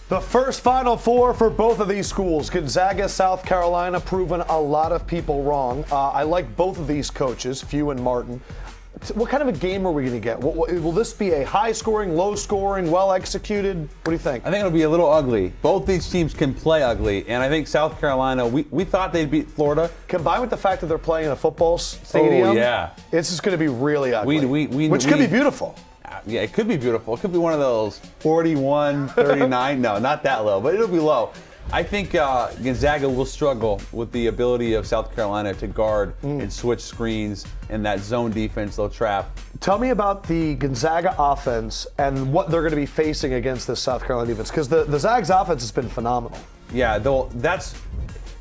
The first Final Four for both of these schools, Gonzaga, South Carolina, proven a lot of people wrong. I like both of these coaches, Few and Martin. What kind of a game are we going to get? Will this be a high-scoring, low-scoring, well-executed? What do you think? I think it'll be a little ugly. Both these teams can play ugly, and I think South Carolina, we thought they'd beat Florida. Combined with the fact that they're playing in a football stadium, oh, yeah. This is going to be really ugly, which could be beautiful. Yeah, it could be beautiful. It could be one of those 41, 39. No, not that low, but it'll be low. I think Gonzaga will struggle with the ability of South Carolina to guard and switch screens and that zone defense they'll trap. Tell me about the Gonzaga offense and what they're going to be facing against this South Carolina defense, because the Zags offense has been phenomenal. Yeah, that's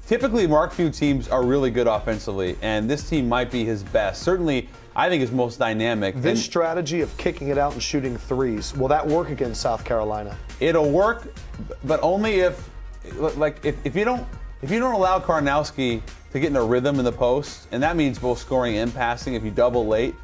typically Mark Few teams are really good offensively, and this team might be his best. Certainly, I think his most dynamic. This strategy of kicking it out and shooting threes, will that work against South Carolina? It'll work, but only if you don't allow Karnowski to get in a rhythm in the post, and that means both scoring and passing. If you double late,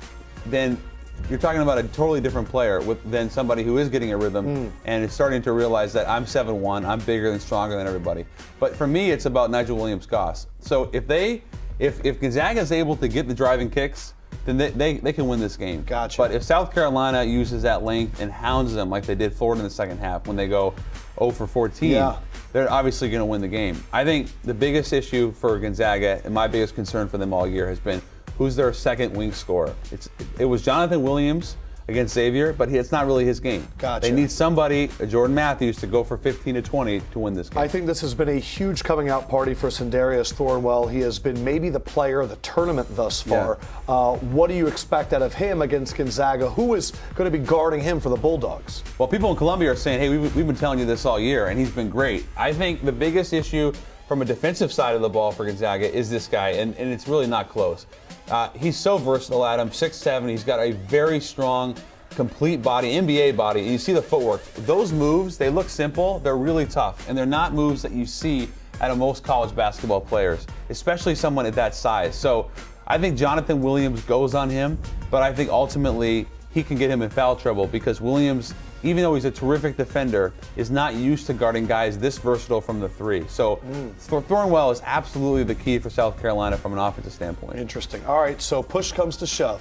then you're talking about a totally different player than somebody who is getting a rhythm and is starting to realize that I'm 7'1", I'm bigger and stronger than everybody. But for me, it's about Nigel Williams-Goss. So if Gonzaga is able to get the driving kicks, then they can win this game. Gotcha. But if South Carolina uses that length and hounds them like they did Florida in the second half when they go 0 for 14, they're obviously going to win the game. I think the biggest issue for Gonzaga and my biggest concern for them all year has been who's their second wing scorer. It was Jonathan Williams against Xavier, but it's not really his game. Gotcha. They need somebody, Jordan Matthews, to go for 15 to 20 to win this game. I think this has been a huge coming out party for Sindarius Thornwell. He has been maybe the player of the tournament thus far. Yeah. What do you expect out of him against Gonzaga? Who is going to be guarding him for the Bulldogs? Well, people in Columbia are saying, hey, we've been telling you this all year, and he's been great. I think the biggest issue from a defensive side of the ball for Gonzaga is this guy, and it's really not close. He's so versatile, Adam, 6'7". He's got a very strong, complete body, NBA body. You see the footwork. Those moves, they look simple. They're really tough, and they're not moves that you see out of most college basketball players, especially someone at that size. So I think Jonathan Williams goes on him, but I think ultimately he can get him in foul trouble because Williams, even though he's a terrific defender, is not used to guarding guys this versatile from the three. So Thornwell is absolutely the key for South Carolina from an offensive standpoint. Interesting. All right, so push comes to shove.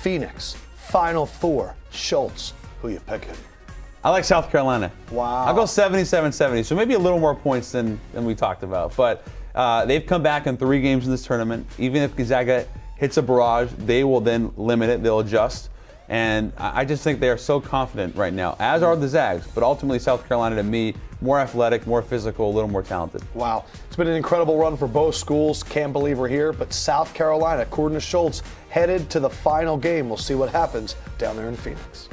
Phoenix, Final Four, Schultz, who you picking? I like South Carolina. Wow. I'll go 77-70, so maybe a little more points than we talked about. But they've come back in 3 games in this tournament. Even if Gonzaga hits a barrage, they will then limit it. They'll adjust. And I just think they are so confident right now, as are the Zags. But ultimately, South Carolina, to me, more athletic, more physical, a little more talented. Wow. It's been an incredible run for both schools. Can't believe we're here. But South Carolina, according to Schultz, headed to the final game. We'll see what happens down there in Phoenix.